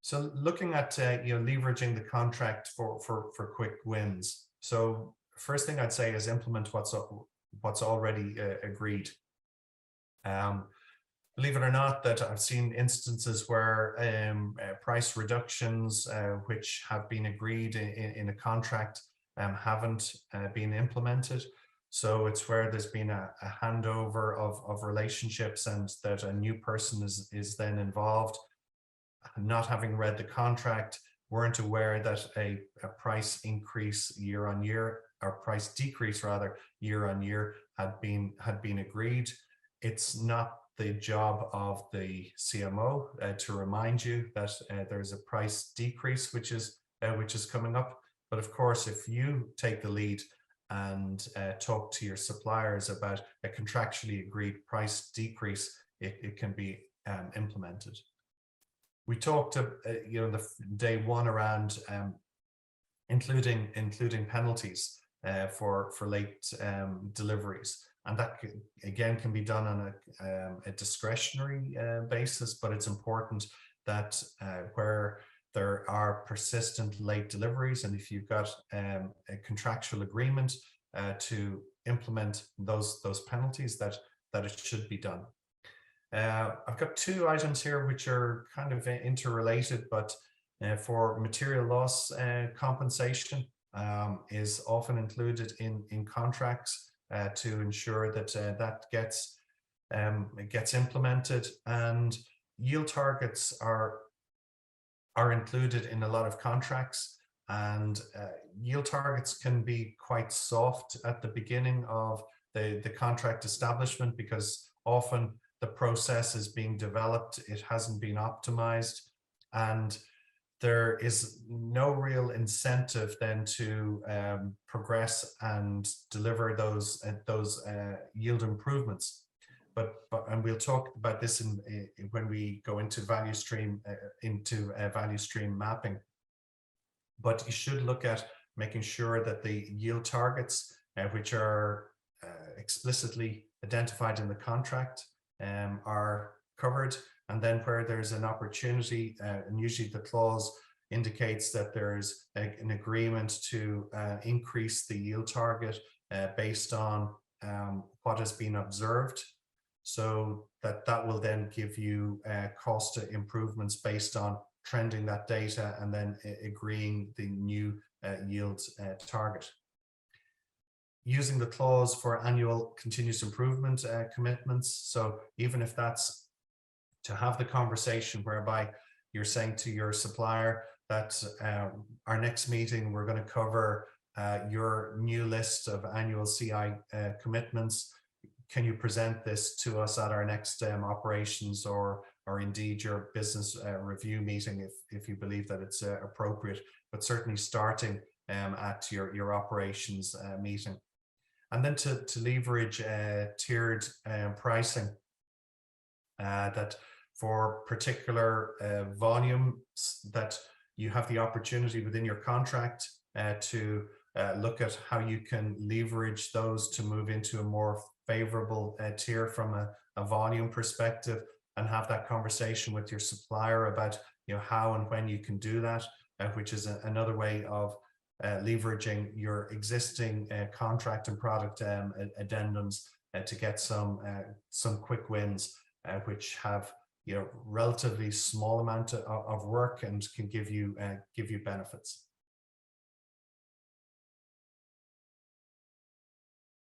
So looking at leveraging the contract for quick wins. So first thing I'd say is implement what's already agreed. Believe it or not, that I've seen instances where price reductions which have been agreed in a contract haven't been implemented. So it's where there's been a handover of relationships, and that a new person is then involved, not having read the contract, weren't aware that a price increase year on year, or price decrease rather, year on year had been agreed. It's not the job of the CMO to remind you that there's a price decrease which is coming up. But of course, if you take the lead and talk to your suppliers about a contractually agreed price decrease, it can be implemented. We talked, the day one around including penalties for late deliveries, and that again can be done on a discretionary basis. But it's important that where there are persistent late deliveries, and if you've got a contractual agreement to implement those penalties, that it should be done. I've got two items here which are kind of interrelated, but for material loss compensation is often included in contracts to ensure that that gets implemented. And yield targets are included in a lot of contracts, and yield targets can be quite soft at the beginning of the contract establishment, because often the process is being developed, it hasn't been optimized, and there is no real incentive then to progress and deliver those yield improvements. And we'll talk about this when we go into value stream mapping. But you should look at making sure that the yield targets, which are explicitly identified in the contract, are covered. And then where there's an opportunity, and usually the clause indicates that there's an agreement to increase the yield target based on what has been observed, so that will then give you cost improvements based on trending that data and then agreeing the new yield target. Using the clause for annual continuous improvement commitments. So even if that's to have the conversation whereby you're saying to your supplier that our next meeting, we're going to cover your new list of annual CI commitments. Can you present this to us at our next operations or indeed your business review meeting if you believe that it's appropriate, but certainly starting at your operations meeting. And then to leverage tiered pricing, that for particular volumes that you have the opportunity within your contract to look at how you can leverage those to move into a more favorable tier from a volume perspective, and have that conversation with your supplier about how and when you can do that, which is another way of leveraging your existing contract and product addendums to get some quick wins, which have relatively small amount of work and can give you benefits.